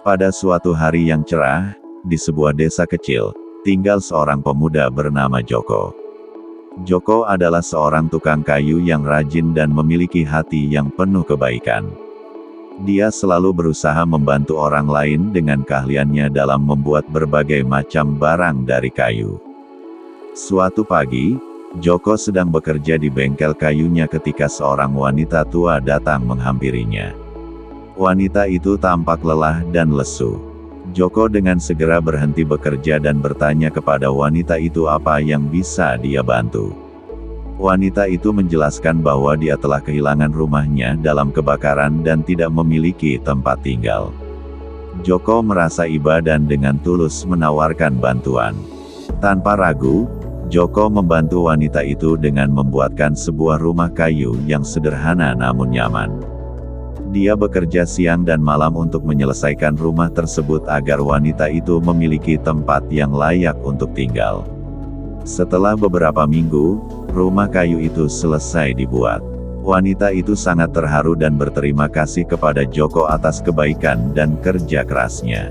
Pada suatu hari yang cerah, di sebuah desa kecil, tinggal seorang pemuda bernama Joko. Joko adalah seorang tukang kayu yang rajin dan memiliki hati yang penuh kebaikan. Dia selalu berusaha membantu orang lain dengan keahliannya dalam membuat berbagai macam barang dari kayu. Suatu pagi, Joko sedang bekerja di bengkel kayunya ketika seorang wanita tua datang menghampirinya. Wanita itu tampak lelah dan lesu. Joko dengan segera berhenti bekerja dan bertanya kepada wanita itu apa yang bisa dia bantu. Wanita itu menjelaskan bahwa dia telah kehilangan rumahnya dalam kebakaran dan tidak memiliki tempat tinggal. Joko merasa iba dan dengan tulus menawarkan bantuan. Tanpa ragu, Joko membantu wanita itu dengan membuatkan sebuah rumah kayu yang sederhana namun nyaman. Dia bekerja siang dan malam untuk menyelesaikan rumah tersebut agar wanita itu memiliki tempat yang layak untuk tinggal. Setelah beberapa minggu, rumah kayu itu selesai dibuat. Wanita itu sangat terharu dan berterima kasih kepada Joko atas kebaikan dan kerja kerasnya.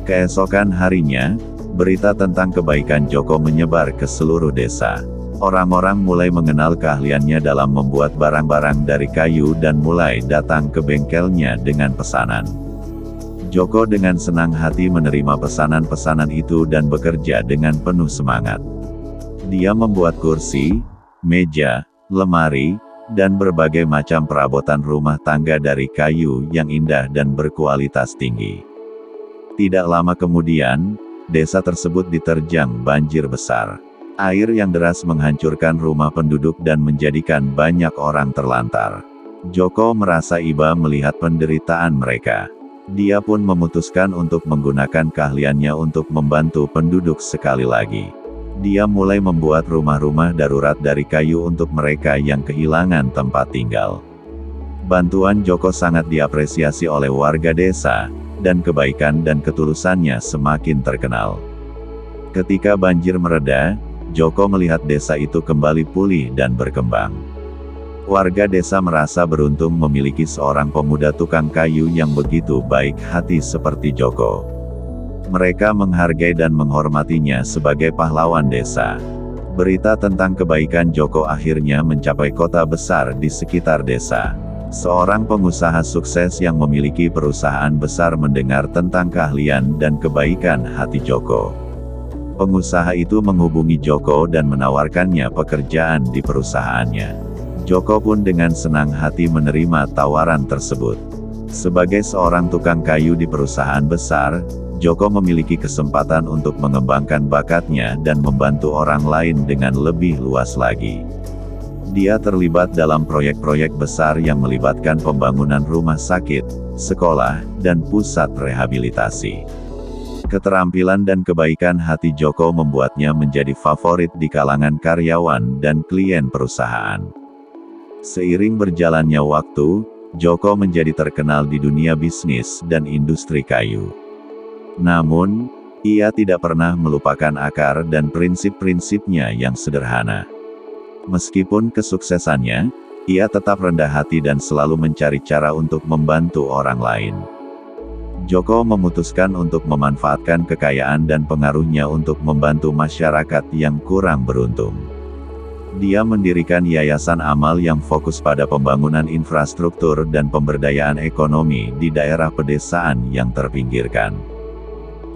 Keesokan harinya, berita tentang kebaikan Joko menyebar ke seluruh desa. Orang-orang mulai mengenal keahliannya dalam membuat barang-barang dari kayu dan mulai datang ke bengkelnya dengan pesanan. Joko dengan senang hati menerima pesanan-pesanan itu dan bekerja dengan penuh semangat. Dia membuat kursi, meja, lemari, dan berbagai macam perabotan rumah tangga dari kayu yang indah dan berkualitas tinggi. Tidak lama kemudian, desa tersebut diterjang banjir besar. Air yang deras menghancurkan rumah penduduk dan menjadikan banyak orang terlantar. Joko merasa iba melihat penderitaan mereka. Dia pun memutuskan untuk menggunakan keahliannya untuk membantu penduduk sekali lagi. Dia mulai membuat rumah-rumah darurat dari kayu untuk mereka yang kehilangan tempat tinggal. Bantuan Joko sangat diapresiasi oleh warga desa, dan kebaikan dan ketulusannya semakin terkenal. Ketika banjir mereda, Joko melihat desa itu kembali pulih dan berkembang. Warga desa merasa beruntung memiliki seorang pemuda tukang kayu yang begitu baik hati seperti Joko. Mereka menghargai dan menghormatinya sebagai pahlawan desa. Berita tentang kebaikan Joko akhirnya mencapai kota besar di sekitar desa. Seorang pengusaha sukses yang memiliki perusahaan besar mendengar tentang keahlian dan kebaikan hati Joko. Pengusaha itu menghubungi Joko dan menawarkannya pekerjaan di perusahaannya. Joko pun dengan senang hati menerima tawaran tersebut. Sebagai seorang tukang kayu di perusahaan besar, Joko memiliki kesempatan untuk mengembangkan bakatnya dan membantu orang lain dengan lebih luas lagi. Dia terlibat dalam proyek-proyek besar yang melibatkan pembangunan rumah sakit, sekolah, dan pusat rehabilitasi. Keterampilan dan kebaikan hati Joko membuatnya menjadi favorit di kalangan karyawan dan klien perusahaan. Seiring berjalannya waktu, Joko menjadi terkenal di dunia bisnis dan industri kayu. Namun, ia tidak pernah melupakan akar dan prinsip-prinsipnya yang sederhana. Meskipun kesuksesannya, ia tetap rendah hati dan selalu mencari cara untuk membantu orang lain. Joko memutuskan untuk memanfaatkan kekayaan dan pengaruhnya untuk membantu masyarakat yang kurang beruntung. Dia mendirikan yayasan amal yang fokus pada pembangunan infrastruktur dan pemberdayaan ekonomi di daerah pedesaan yang terpinggirkan.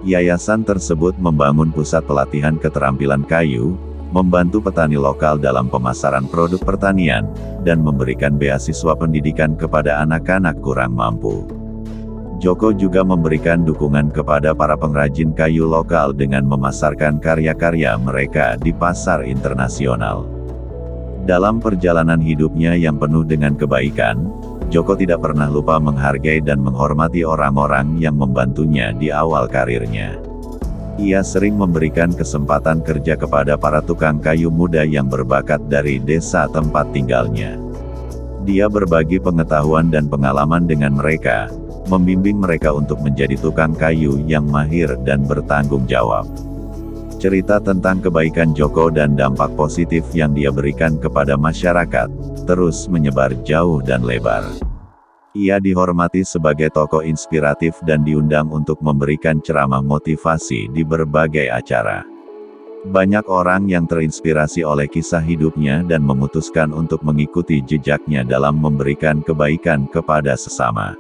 Yayasan tersebut membangun pusat pelatihan keterampilan kayu, membantu petani lokal dalam pemasaran produk pertanian, dan memberikan beasiswa pendidikan kepada anak-anak kurang mampu. Joko juga memberikan dukungan kepada para pengrajin kayu lokal dengan memasarkan karya-karya mereka di pasar internasional. Dalam perjalanan hidupnya yang penuh dengan kebaikan, Joko tidak pernah lupa menghargai dan menghormati orang-orang yang membantunya di awal karirnya. Ia sering memberikan kesempatan kerja kepada para tukang kayu muda yang berbakat dari desa tempat tinggalnya. Dia berbagi pengetahuan dan pengalaman dengan mereka, membimbing mereka untuk menjadi tukang kayu yang mahir dan bertanggung jawab. Cerita tentang kebaikan Joko dan dampak positif yang dia berikan kepada masyarakat, terus menyebar jauh dan lebar. Ia dihormati sebagai tokoh inspiratif dan diundang untuk memberikan ceramah motivasi di berbagai acara. Banyak orang yang terinspirasi oleh kisah hidupnya dan memutuskan untuk mengikuti jejaknya dalam memberikan kebaikan kepada sesama.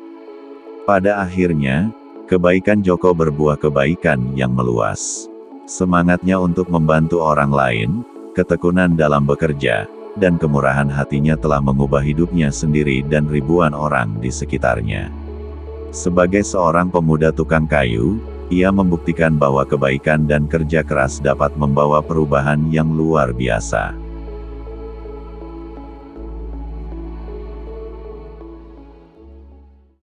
Pada akhirnya, kebaikan Joko berbuah kebaikan yang meluas. Semangatnya untuk membantu orang lain, ketekunan dalam bekerja, dan kemurahan hatinya telah mengubah hidupnya sendiri dan ribuan orang di sekitarnya. Sebagai seorang pemuda tukang kayu, ia membuktikan bahwa kebaikan dan kerja keras dapat membawa perubahan yang luar biasa.